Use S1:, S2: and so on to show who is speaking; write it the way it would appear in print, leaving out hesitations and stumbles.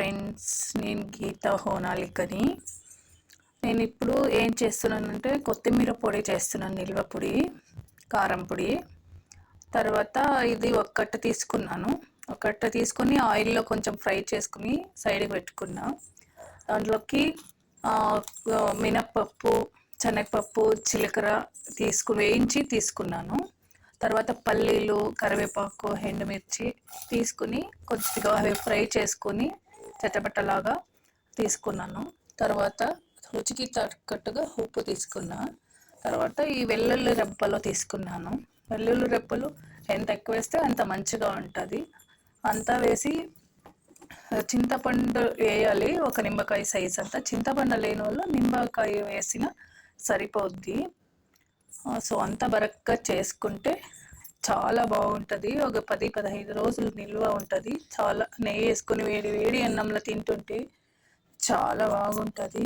S1: Friends, నేను గీత హోనాలికని. నేను ఇప్పుడు ఏం చేస్తున్నానంటే కొత్తిమీర పొడి చేస్తున్నాను, నిల్వ పొడి, కారం పొడి. తర్వాత ఇది ఒక కట్ట తీసుకున్నాను. ఒక కట్ట తీసుకొని ఆయిల్లో కొంచెం ఫ్రై చేసుకుని సైడ్కి పెట్టుకున్నా. దాంట్లోకి మినప్పప్పు, శనగపప్పు, జీలకర్ర వేయించి తీసుకున్నాను. తర్వాత పల్లీలు, కరివేపాకు, ఎండుమిర్చి తీసుకుని కొద్దిగా ఫ్రై చేసుకొని చటపటలాగా తీసుకున్నాను. తర్వాత రుచికి తగ్గట్టుగా ఉప్పు తీసుకున్నా. తర్వాత ఈ వెల్లుల్లి రెబ్బలు తీసుకున్నాను. వెల్లుల్లి రెబ్బలు ఎంత ఎక్కువ వేస్తే అంత మంచిగా ఉంటుంది. అంతా వేసి చింతపండు వేయాలి, ఒక నిమ్మకాయ సైజ్ అంతా. చింతపండు లేని వాళ్ళు నిమ్మకాయ వేసిన సరిపోద్ది. సో అంతా బరక్గా చేసుకుంటే చాలా బాగుంటుంది. ఒక 10-15 రోజులు నిల్వ ఉంటుంది. చాలా నెయ్యి వేసుకొని వేడి వేడి అన్నంలో తింటుంటే చాలా బాగుంటుంది.